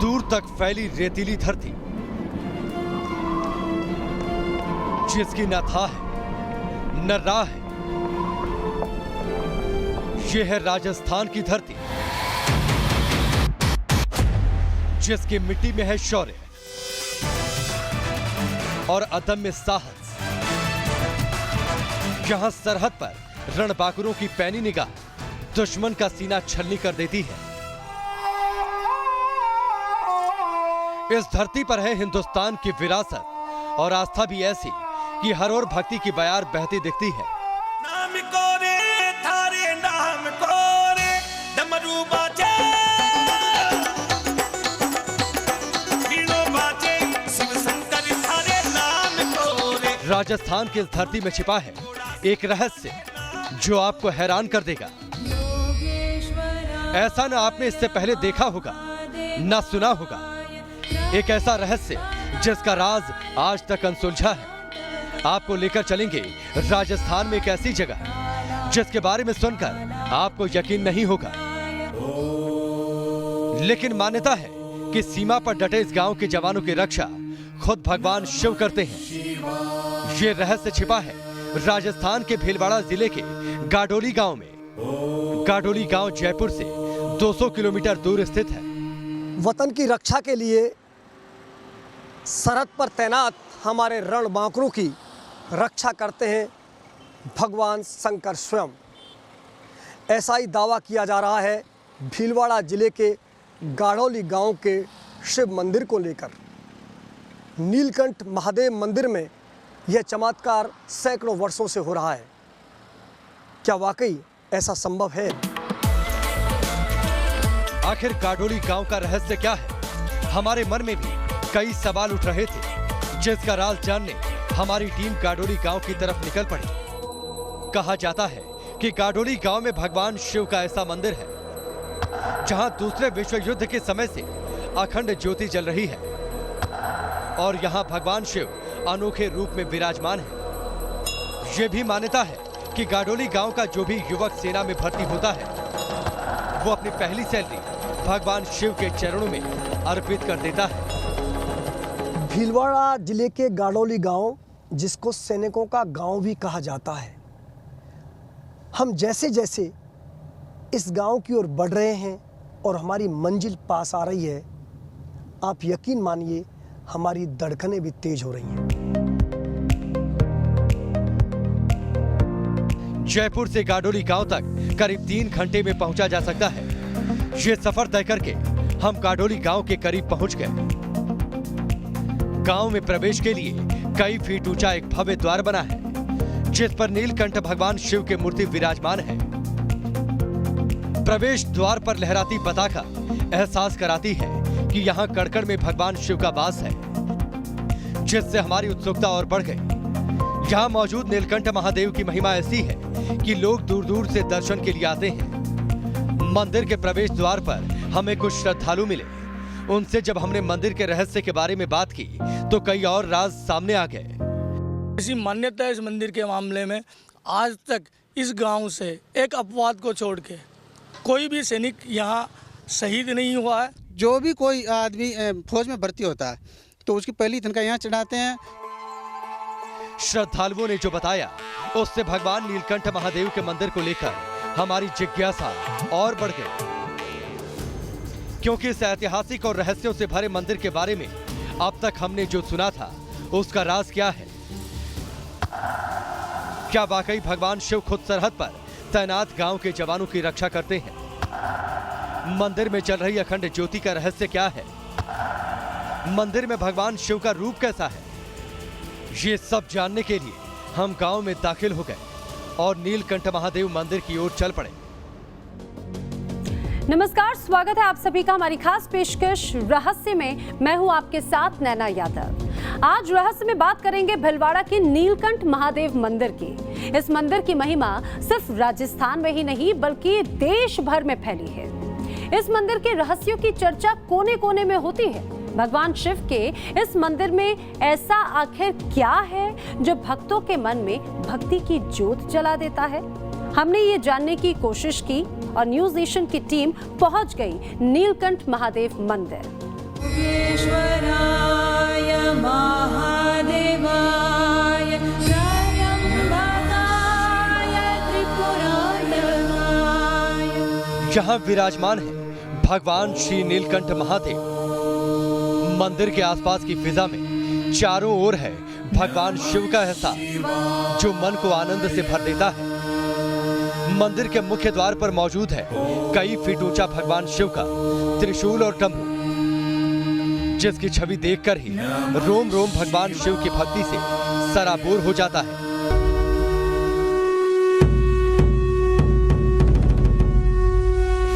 दूर तक फैली रेतीली धरती, जिसकी न था है न राह है। यह है राजस्थान की धरती, जिसकी मिट्टी में है शौर्य और अदम्य साहस। यहां सरहद पर रणबांकुरों की पैनी निगाह दुश्मन का सीना छलनी कर देती है। इस धरती पर है हिंदुस्तान की विरासत और आस्था भी ऐसी कि हर ओर भक्ति की बयार बहती दिखती है। नाम को रे थारे नाम को रे डमरू बाजे, वीणो बाजे, शिव शंकर थारे नाम को रे। राजस्थान की इस धरती में छिपा है एक रहस्य जो आपको हैरान कर देगा। ऐसा न आपने इससे पहले देखा होगा न सुना होगा। एक ऐसा रहस्य जिसका राज आज तक अनसुलझा है। आपको लेकर चलेंगे राजस्थान में एक ऐसी जगह जिसके बारे में सुनकर आपको यकीन नहीं होगा, लेकिन मान्यता है कि सीमा पर डटे इस गांव के जवानों की रक्षा खुद भगवान शिव करते हैं। ये रहस्य छिपा है राजस्थान के भीलवाड़ा जिले के गाडोली गांव में। गाडोली गांव जयपुर से 200 किलोमीटर दूर स्थित है। वतन की रक्षा के लिए सरहद पर तैनात हमारे रणबांकुरों की रक्षा करते हैं भगवान शंकर स्वयं। ऐसा ही दावा किया जा रहा है भीलवाड़ा जिले के गाडोली गांव के शिव मंदिर को लेकर। नीलकंठ महादेव मंदिर में यह चमत्कार सैकड़ों वर्षों से हो रहा है। क्या वाकई ऐसा संभव है? आखिर गाडोली गांव का रहस्य क्या है? हमारे मन में भी कई सवाल उठ रहे थे, जिसका राज जानने हमारी टीम गाडोली गांव की तरफ निकल पड़ी। कहा जाता है कि गाडोली गांव में भगवान शिव का ऐसा मंदिर है जहां दूसरे विश्व युद्ध के समय से अखंड ज्योति जल रही है और यहां भगवान शिव अनोखे रूप में विराजमान है। ये भी मान्यता है कि गाडोली गांव का जो भी युवक सेना में भर्ती होता है वो अपनी पहली सैलरी भगवान शिव के चरणों में अर्पित कर देता है। भीलवाड़ा जिले के गाडोली गांव, जिसको सैनिकों का गांव भी कहा जाता है, हम जैसे जैसे इस गांव की ओर बढ़ रहे हैं और हमारी मंजिल पास आ रही है, आप यकीन मानिए हमारी धड़कनें भी तेज हो रही हैं। जयपुर से गाडोली गांव तक करीब 3 घंटे में पहुंचा जा सकता है। ये सफर तय करके हम गाडोली गांव के करीब पहुंच गए। गांव में प्रवेश के लिए कई फीट ऊंचा एक भव्य द्वार बना है, जिस पर नीलकंठ भगवान शिव की मूर्ति विराजमान है। प्रवेश द्वार पर लहराती पताका एहसास कराती है कि यहाँ कड़कड़ में भगवान शिव का वास है, जिससे हमारी उत्सुकता और बढ़ गई। यहाँ मौजूद नीलकंठ महादेव की महिमा ऐसी है कि लोग दूर दूर से दर्शन के लिए आते हैं। मंदिर के प्रवेश द्वार पर हमें कुछ श्रद्धालु मिले। उनसे जब हमने मंदिर के रहस्य के बारे में बात की तो कई और राज सामने आ गए। ऐसी मान्यता है इस मंदिर के मामले में, आज तक इस गांव से एक अपवाद को छोड़ के कोई भी सैनिक यहाँ शहीद नहीं हुआ है। जो भी कोई आदमी फौज में भर्ती होता है तो उसकी पहली तनख्वाह यहाँ चढ़ाते हैं। श्रद्धालुओं ने जो बताया उससे भगवान नीलकंठ महादेव के मंदिर को लेकर हमारी जिज्ञासा और बढ़ गई, क्योंकि इस ऐतिहासिक और रहस्यों से भरे मंदिर के बारे में अब तक हमने जो सुना था उसका राज क्या है। क्या वाकई भगवान शिव खुद सरहद पर तैनात गांव के जवानों की रक्षा करते हैं? मंदिर में चल रही अखंड ज्योति का रहस्य क्या है? मंदिर में भगवान शिव का रूप कैसा है? ये सब जानने के लिए हम गांव में दाखिल हो गए और नीलकंठ महादेव मंदिर की ओर चल पड़े। नमस्कार, स्वागत है आप सभी का हमारी खास पेशकश रहस्य में। मैं हूं आपके साथ नैना यादव। आज रहस्य में बात करेंगे भीलवाड़ा के नीलकंठ महादेव मंदिर की। इस मंदिर की महिमा सिर्फ राजस्थान में ही नहीं बल्कि देश भर में फैली है। इस मंदिर के रहस्यों की चर्चा कोने कोने में होती है। भगवान शिव के इस मंदिर में ऐसा आखिर क्या है जो भक्तों के मन में भक्ति की ज्योत जला देता है? हमने ये जानने की कोशिश की और न्यूज़ नेशन की टीम पहुंच गई नीलकंठ महादेव मंदिर। विघ्नेश्वराय महादेवाय त्र्यम्बकाय त्रिपुरान्तकाय। जहां विराजमान है भगवान श्री नीलकंठ महादेव। मंदिर के आसपास की फिजा में चारों ओर है भगवान शिव का एहसास, जो मन को आनंद से भर देता है। मंदिर के मुख्य द्वार पर मौजूद है कई फीट ऊंचा भगवान शिव का त्रिशूल और डमरू, जिसकी छवि देखकर ही रोम रोम भगवान शिव की भक्ति से सराबोर हो जाता है।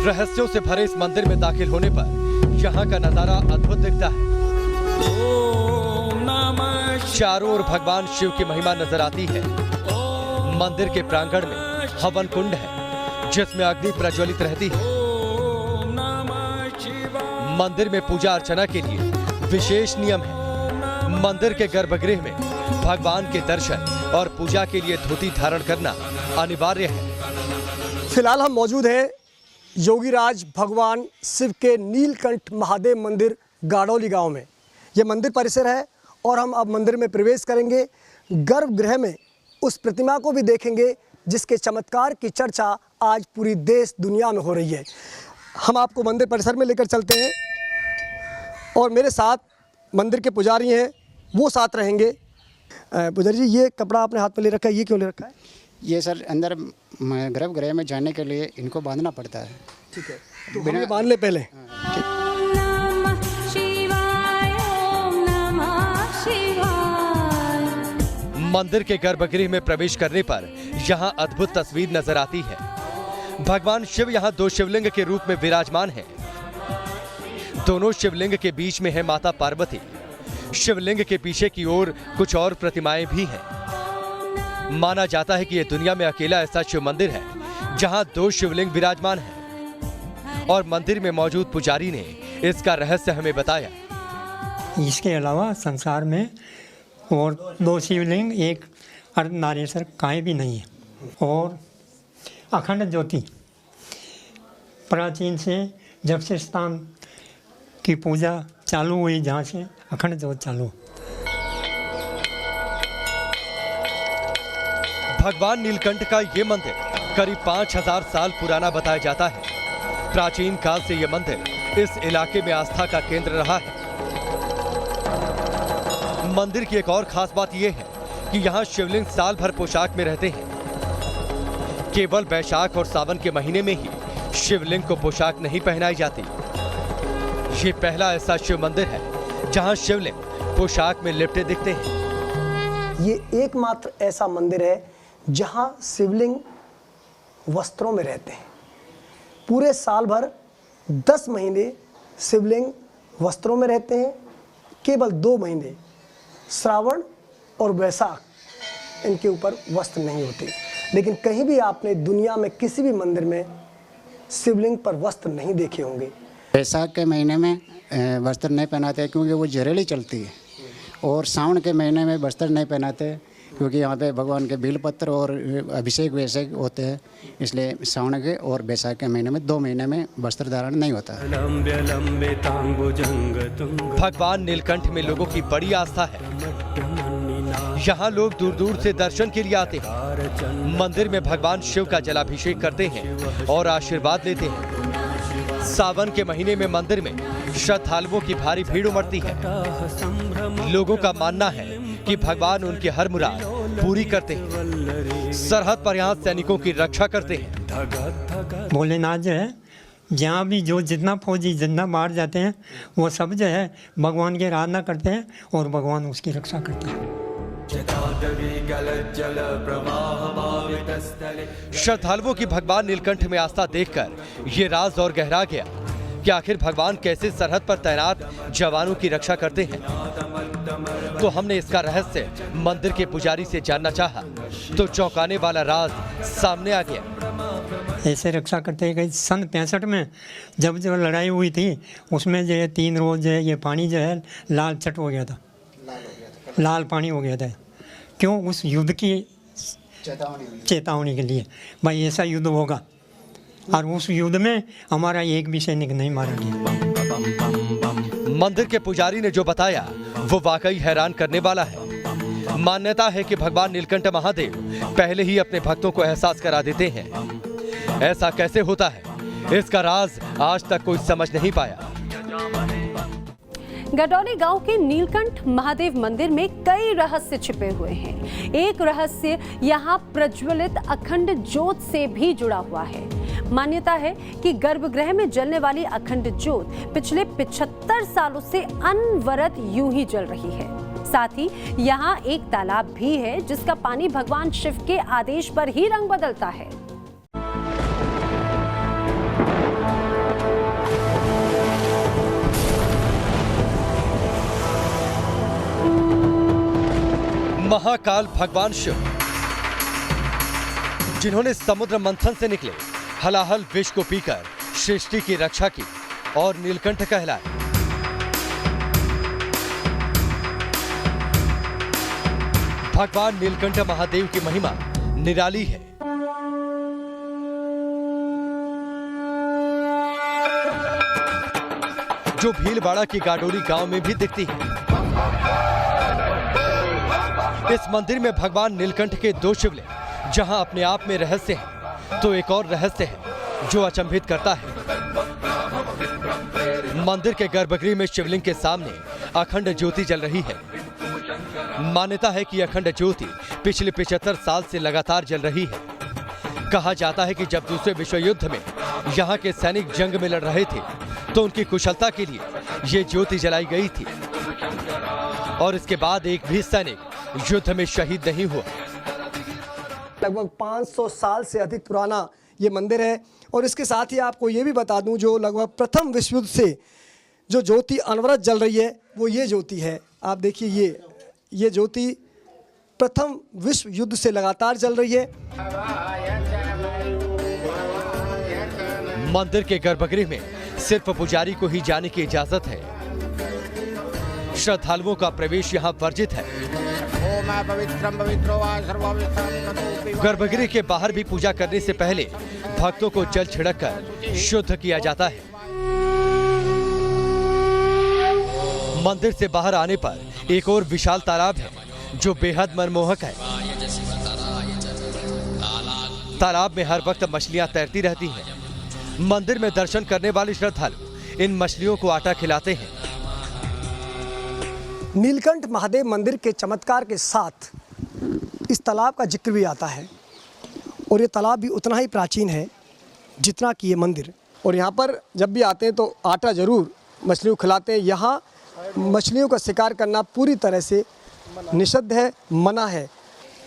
रहस्यों से भरे इस मंदिर में दाखिल होने पर यहाँ का नजारा अद्भुत दिखता है। चारों ओर भगवान शिव की महिमा नजर आती है। मंदिर के प्रांगण में हवन कुंड है, जिसमें अग्नि प्रज्वलित रहती है। मंदिर में पूजा अर्चना के लिए विशेष नियम है। मंदिर के गर्भगृह में भगवान के दर्शन और पूजा के लिए धोती धारण करना अनिवार्य है। फिलहाल हम मौजूद हैं योगीराज भगवान शिव के नीलकंठ महादेव मंदिर गाड़ौली गांव में। यह मंदिर परिसर है और हम अब मंदिर में प्रवेश करेंगे। गर्भगृह में उस प्रतिमा को भी देखेंगे जिसके चमत्कार की चर्चा आज पूरी देश दुनिया में हो रही है। हम आपको मंदिर परिसर में लेकर चलते हैं और मेरे साथ मंदिर के पुजारी हैं, वो साथ रहेंगे। पुजारी जी, ये कपड़ा आपने हाथ में ले रखा है, ये क्यों ले रखा है? ये सर अंदर गर्भगृह में जाने के लिए इनको बांधना पड़ता है। ठीक है, तो हम ये बांध ले पहले। ओम नमः शिवाय, ओम नमः शिवाय। मंदिर के गर्भगृह में प्रवेश करने पर यहाँ अद्भुत तस्वीर नजर आती है। भगवान शिव यहाँ दो शिवलिंग के रूप में विराजमान हैं। दोनों शिवलिंग के बीच में है माता पार्वती। शिवलिंग के पीछे की ओर कुछ और प्रतिमाएं भी हैं। माना जाता है कि यह दुनिया में अकेला ऐसा शिव मंदिर है जहां दो शिवलिंग विराजमान हैं। और मंदिर में मौजूद पुजारी ने इसका रहस्य हमें बताया। इसके अलावा संसार में और दो शिवलिंग, एक अर्धनारीश्वर कहीं भी नहीं है। और अखंड ज्योति प्राचीन से जब से स्थान की पूजा चालू हुई, जहाँ से अखंड ज्योत चालू। भगवान नीलकंठ का ये मंदिर करीब 5000 साल पुराना बताया जाता है। प्राचीन काल से ये मंदिर इस इलाके में आस्था का केंद्र रहा है। मंदिर की एक और खास बात यह है कि यहाँ शिवलिंग साल भर पोशाक में रहते हैं। केवल वैशाख और सावन के महीने में ही शिवलिंग को पोशाक नहीं पहनाई जाती। ये पहला ऐसा शिव मंदिर है जहाँ शिवलिंग पोशाक में लिपटे दिखते हैं। ये एकमात्र ऐसा मंदिर है जहां शिवलिंग वस्त्रों में रहते हैं। पूरे साल भर 10 महीने शिवलिंग वस्त्रों में रहते हैं। केवल 2 महीने श्रावण और वैशाख इनके ऊपर वस्त्र नहीं होते। लेकिन कहीं भी आपने दुनिया में किसी भी मंदिर में शिवलिंग पर वस्त्र नहीं देखे होंगे। वैशाख के महीने में वस्त्र नहीं पहनाते क्योंकि वो जहरीली चलती है। और सावन के महीने में वस्त्र नहीं पहनाते क्योंकि यहाँ पे भगवान के बेलपत्र और अभिषेक वैषेक होते हैं। इसलिए सावन के और वैशाख के महीने में 2 महीने में वस्त्र धारण नहीं होता। भगवान नीलकंठ में लोगों की बड़ी आस्था है। यहाँ लोग दूर दूर से दर्शन के लिए आते हैं। मंदिर में भगवान शिव का जलाभिषेक करते हैं और आशीर्वाद लेते हैं। सावन के महीने में मंदिर में श्रद्धालुओं की भारी भीड़ उमड़ती है। लोगों का मानना है कि भगवान उनकी हर मुराद पूरी करते हैं। सरहद पर यहाँ सैनिकों की रक्षा करते हैं। भोलेनाथ जो है, जहाँ भी जो जितना फौजी जितना बाहर जाते हैं वो सब जो है भगवान की आराधना करते हैं और भगवान उसकी रक्षा करते हैं। श्रद्धालुओं की भगवान नीलकंठ में आस्था देखकर ये राज और गहरा गया कि आखिर भगवान कैसे सरहद पर तैनात जवानों की रक्षा करते हैं। तो हमने इसका रहस्य मंदिर के पुजारी से जानना चाहा तो चौंकाने वाला राज सामने आ गया। ऐसे रक्षा करते हैं कि सन 65 में जब जो लड़ाई हुई थी उसमें जो है 3 रोज जो है ये पानी जो है लाल चट हो गया था, लाल पानी हो गया था। क्यों? उस युद्ध की चेतावनी के लिए भाई ऐसा युद्ध होगा। और उस युद्ध में हमारा एक भी सैनिक नहीं मारा गया। मंदिर के पुजारी ने जो बताया वो वाकई हैरान करने वाला है। मान्यता है कि भगवान नीलकंठ महादेव पहले ही अपने भक्तों को एहसास करा देते हैं। ऐसा कैसे होता है, इसका राज आज तक कोई समझ नहीं पाया। गडौली गांव के नीलकंठ महादेव मंदिर में कई रहस्य छिपे हुए हैं। एक रहस्य यहां प्रज्वलित अखंड ज्योत से भी जुड़ा हुआ है। मान्यता है कि गर्भगृह में जलने वाली अखंड ज्योत पिछले 75 सालों से अनवरत यूं ही जल रही है। साथ ही यहाँ एक तालाब भी है जिसका पानी भगवान शिव के आदेश पर ही रंग बदलता है। महाकाल भगवान शिव, जिन्होंने समुद्र मंथन से निकले हलाहल विष को पीकर सृष्टि की रक्षा की और नीलकंठ कहलाए। भगवान नीलकंठ महादेव की महिमा निराली है। जो भीलवाड़ा की गाडोली गांव में भी दिखती है। इस मंदिर में भगवान नीलकंठ के 2 शिवलिंग जहां अपने आप में रहस्य है, तो एक और रहस्य है जो अचंभित करता है। मंदिर के गर्भगृह में शिवलिंग के सामने अखंड ज्योति जल रही है। मान्यता है कि अखंड ज्योति पिछले 75 साल से लगातार जल रही है। कहा जाता है कि जब दूसरे विश्व युद्ध में यहाँ के सैनिक जंग में लड़ रहे थे तो उनकी कुशलता के लिए ये ज्योति जलाई गई थी और इसके बाद एक भी सैनिक युद्ध में शहीद नहीं हुआ। लगभग 500 साल से अधिक पुराना ये मंदिर है और इसके साथ ही आपको ये भी बता दूं, जो लगभग प्रथम विश्व युद्ध से जो ज्योति अनवरत जल रही है वो ये ज्योति है। आप देखिए ये ज्योति प्रथम विश्व युद्ध से लगातार जल रही है। मंदिर के गर्भगृह में सिर्फ पुजारी को ही जाने की इजाजत है। श्रद्धालुओं का प्रवेश यहाँ वर्जित है। गर्भगृह के बाहर भी पूजा करने से पहले भक्तों को जल छिड़क कर शुद्ध किया जाता है। मंदिर से बाहर आने पर एक और विशाल तालाब है जो बेहद मनमोहक है। तालाब में हर वक्त मछलियां तैरती रहती हैं। मंदिर में दर्शन करने वाले श्रद्धालु इन मछलियों को आटा खिलाते हैं। नीलकंठ महादेव मंदिर के चमत्कार के साथ इस तालाब का जिक्र भी आता है और ये तालाब भी उतना ही प्राचीन है जितना कि ये मंदिर। और यहाँ पर जब भी आते हैं तो आटा ज़रूर मछलियों को खिलाते हैं। यहाँ मछलियों का शिकार करना पूरी तरह से निषिद्ध है, मना है।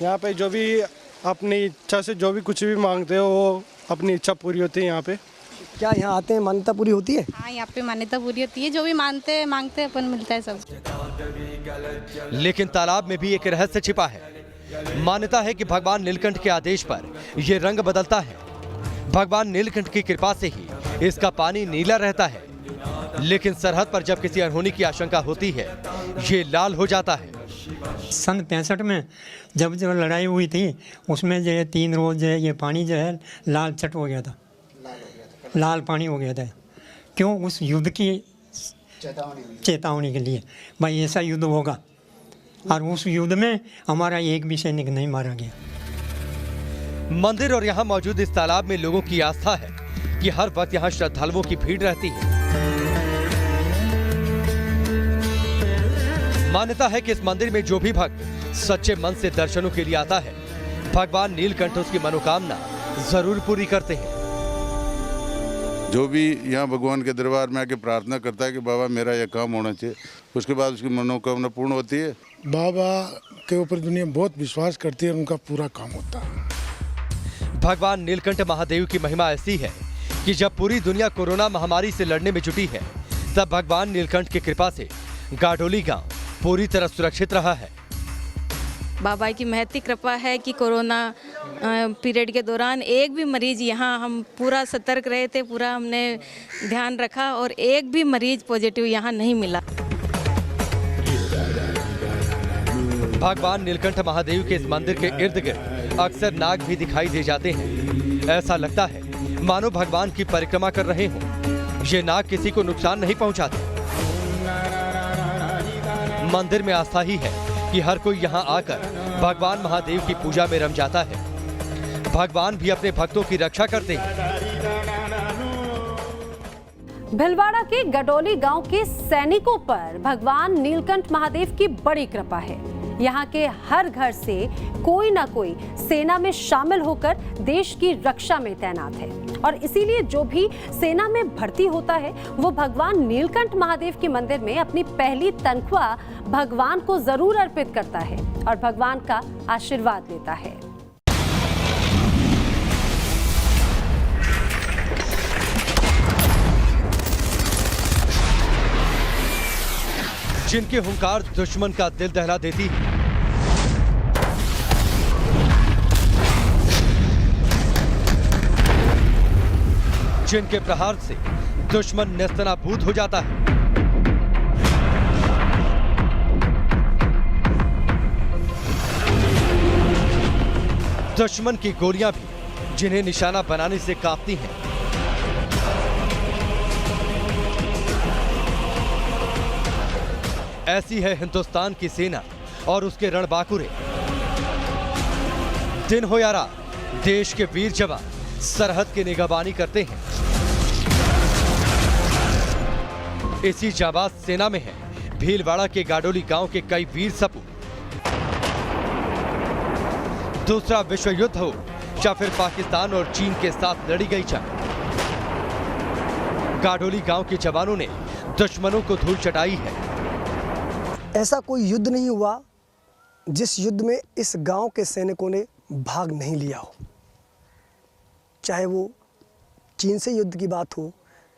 यहाँ पे जो भी अपनी इच्छा से जो भी कुछ भी मांगते हो वो अपनी इच्छा पूरी होती है। यहाँ पे क्या यहाँ आते हैं मान्यता पूरी होती है? हाँ, यहाँ पे मान्यता पूरी होती है। जो भी मांगते हैं अपन मिलता है सब। लेकिन तालाब में भी एक रहस्य छिपा है। मान्यता है कि भगवान नीलकंठ के आदेश पर यह रंग बदलता है। भगवान नीलकंठ की कृपा से ही इसका पानी नीला रहता है, लेकिन सरहद पर जब किसी अनहोनी की आशंका होती है ये लाल हो जाता है। सन 65 में जब लड़ाई हुई थी उसमें जो है 3 रोज जो है ये पानी जो है लाल चट हो गया था, लाल पानी हो गया था। क्यों? उस युद्ध की चेतावनी के लिए, भाई ऐसा युद्ध होगा। और उस युद्ध में हमारा एक भी सैनिक नहीं मारा गया। मंदिर और यहाँ मौजूद इस तालाब में लोगों की आस्था है कि हर वक्त यहाँ श्रद्धालुओं की भीड़ रहती है। मान्यता है कि इस मंदिर में जो भी भक्त सच्चे मन से दर्शनों के लिए आता है, भगवान नीलकंठ उसकी मनोकामना जरूर पूरी करते हैं। जो भी यहाँ भगवान के दरबार में आके प्रार्थना करता है कि बाबा मेरा यह काम होना चाहिए, उसके बाद उसकी मनोकामना पूर्ण होती है। बाबा के ऊपर दुनिया बहुत विश्वास करती है, उनका पूरा काम होता है। भगवान नीलकंठ महादेव की महिमा ऐसी है कि जब पूरी दुनिया कोरोना महामारी से लड़ने में जुटी है, तब भगवान नीलकंठ की कृपा से गाडोली गांव पूरी तरह सुरक्षित रहा है। बाबा की महती कृपा है कि कोरोना पीरियड के दौरान एक भी मरीज यहाँ, हम पूरा सतर्क रहे थे, पूरा हमने ध्यान रखा और एक भी मरीज पॉजिटिव यहाँ नहीं मिला। भगवान नीलकंठ महादेव के इस मंदिर के इर्द गिर्द अक्सर नाग भी दिखाई दे जाते हैं। ऐसा लगता है मानो भगवान की परिक्रमा कर रहे हों। ये नाग किसी को नुकसान नहीं पहुंचाते। मंदिर में आस्था ही है कि हर कोई यहाँ आकर भगवान महादेव की पूजा में रम जाता है। भगवान भी अपने भक्तों की रक्षा करते हैं। भिलवाड़ा के गडोली गांव के सैनिकों पर भगवान नीलकंठ महादेव की बड़ी कृपा है। यहाँ के हर घर से कोई ना कोई सेना में शामिल होकर देश की रक्षा में तैनात है और इसीलिए जो भी सेना में भर्ती होता है वो भगवान नीलकंठ महादेव के मंदिर में अपनी पहली तनख्वाह भगवान को जरूर अर्पित करता है और भगवान का आशीर्वाद लेता है। जिनके हुंकार दुश्मन का दिल दहला देती है, जिनके प्रहार से दुश्मन नेस्तनाबूद हो जाता है, दुश्मन की गोलियां भी जिन्हें निशाना बनाने से कांपती हैं। ऐसी है हिंदुस्तान की सेना और उसके रणबांकुरे। दिन हो या रात, देश के वीर जवान सरहद की निगहबानी करते हैं। इसी जाबाज सेना में है भीलवाड़ा के गाडोली गांव के कई वीर सपूत। दूसरा विश्व युद्ध हो या फिर पाकिस्तान और चीन के साथ लड़ी गई जंग, गाडोली गांव के जवानों ने दुश्मनों को धूल चटाई है। ऐसा कोई युद्ध नहीं हुआ जिस युद्ध में इस गांव के सैनिकों ने भाग नहीं लिया हो। चाहे वो चीन से युद्ध की बात हो,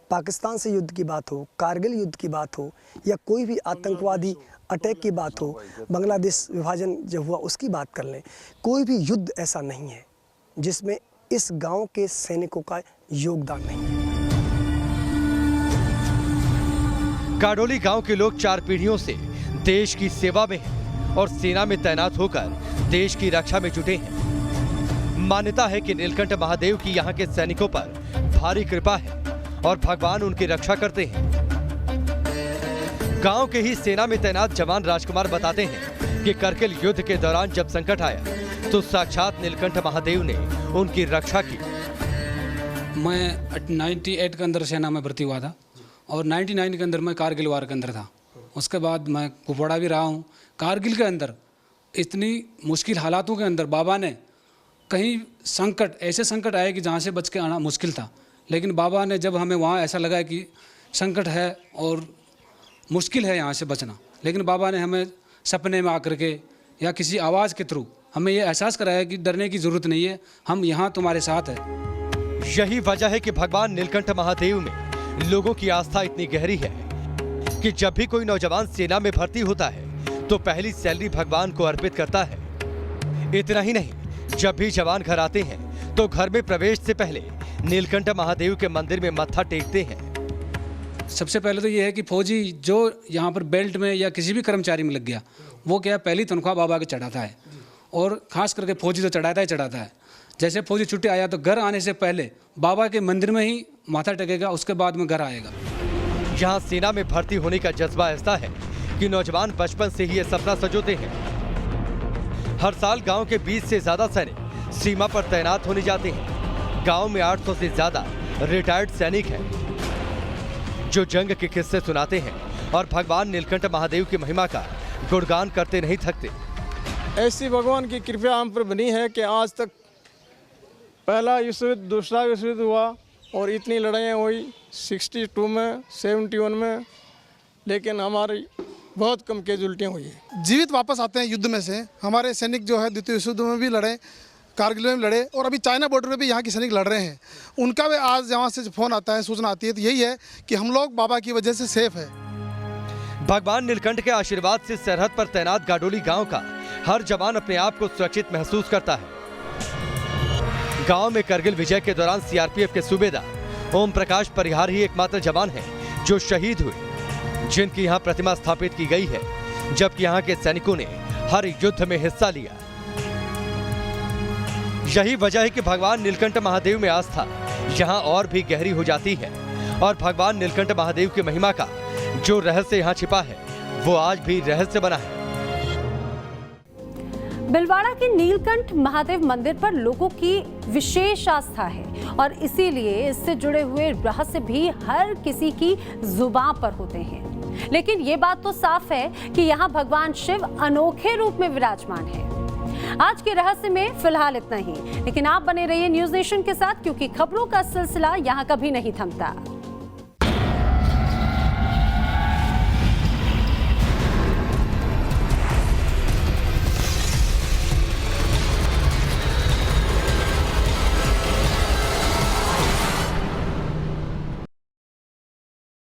पाकिस्तान से युद्ध की बात हो, कारगिल युद्ध की बात हो या कोई भी आतंकवादी अटैक की बात हो, बांग्लादेश विभाजन जब हुआ उसकी बात कर लें, कोई भी युद्ध ऐसा नहीं है जिसमें इस गांव के सैनिकों का योगदान नहीं है। गाडोली गांव के लोग 4 पीढ़ियों से देश की सेवा में हैं और सेना में तैनात होकर देश की रक्षा में जुटे हैं। मान्यता है कि नीलकंठ महादेव की यहाँ के सैनिकों पर भारी कृपा है और भगवान उनकी रक्षा करते हैं। गांव के ही सेना में तैनात जवान राजकुमार बताते हैं कि करगिल युद्ध के दौरान जब संकट आया तो साक्षात नीलकंठ महादेव ने उनकी रक्षा की। मैं 98 के अंदर सेना में भर्ती हुआ था और 99 के अंदर मैं कारगिल वार के अंदर था। उसके बाद मैं कुपवाड़ा भी रहा हूँ। कारगिल के अंदर इतनी मुश्किल हालातों के अंदर बाबा ने कहीं संकट, ऐसे संकट आए कि जहाँ से बच के आना मुश्किल था, लेकिन बाबा ने जब हमें वहाँ ऐसा लगा कि संकट है और मुश्किल है यहाँ से बचना, लेकिन बाबा ने हमें सपने में आकर के या किसी आवाज़ के थ्रू हमें ये एहसास कराया कि डरने की ज़रूरत नहीं है, हम यहाँ तुम्हारे साथ हैं। यही वजह है कि भगवान नीलकंठ महादेव में लोगों की आस्था इतनी गहरी है कि जब भी कोई नौजवान सेना में भर्ती होता है तो पहली सैलरी भगवान को अर्पित करता है। इतना ही नहीं, जब भी जवान घर आते हैं तो घर में प्रवेश से पहले नीलकंठ महादेव के मंदिर में मत्था टेकते हैं। सबसे पहले तो ये है कि फौजी जो यहाँ पर बेल्ट में या किसी भी कर्मचारी में लग गया, वो क्या पहली तनख्वाह बाबा के चढ़ाता है और खास करके फौजी तो चढ़ाता है। जैसे फौजी छुट्टी आया तो घर आने से पहले बाबा के मंदिर में ही माथा टेकेगा, उसके बाद में घर आएगा। यहाँ सेना में भर्ती होने का जज्बा ऐसा है कि नौजवान बचपन से ही ये सपना सजोते हैं। हर साल गांव के 20 से ज्यादा सैनिक सीमा पर तैनात होने जाते हैं। गांव में 800 से ज्यादा रिटायर्ड सैनिक हैं जो जंग के किस्से सुनाते हैं और भगवान नीलकंठ महादेव की महिमा का गुणगान करते नहीं थकते। ऐसी भगवान की कृपा हम पर बनी है कि आज तक पहला विश्व युद्ध, दूसरा विश्व युद्ध हुआ और इतनी लड़ाइयाँ हुई 62 में, 71 में, लेकिन हमारी बहुत कम कैजुअल्टियाँ हुई है। जीवित वापस आते हैं युद्ध में से। हमारे सैनिक जो है द्वितीय विश्व युद्ध में भी लड़े, कारगिल में लड़े और अभी चाइना बॉर्डर में भी यहाँ के सैनिक लड़ रहे हैं। उनका भी आज यहाँ से फ़ोन आता है, सूचना आती है, तो यही है कि हम लोग बाबा की वजह से सेफ है। भगवान नीलकंठ के आशीर्वाद से सरहद पर तैनात गाडोली गांव का हर जवान अपने आप को सुरक्षित महसूस करता है। गांव में करगिल विजय के दौरान सीआरपीएफ के सूबेदार ओम प्रकाश परिहार ही एकमात्र जवान हैं जो शहीद हुए, जिनकी यहाँ प्रतिमा स्थापित की गई है, जबकि यहाँ के सैनिकों ने हर युद्ध में हिस्सा लिया। यही वजह है कि भगवान नीलकंठ महादेव में आस्था यहाँ और भी गहरी हो जाती है और भगवान नीलकंठ महादेव की महिमा का जो रहस्य यहाँ छिपा है वो आज भी रहस्य बना है। भिलवाड़ा के नीलकंठ महादेव मंदिर पर लोगों की विशेष आस्था है और इसीलिए इससे जुड़े हुए रहस्य भी हर किसी की जुबान पर होते हैं। लेकिन ये बात तो साफ है कि यहाँ भगवान शिव अनोखे रूप में विराजमान है। आज के रहस्य में फिलहाल इतना ही, लेकिन आप बने रहिए न्यूज़ नेशन के साथ, क्योंकि खबरों का सिलसिला यहाँ कभी नहीं थमता।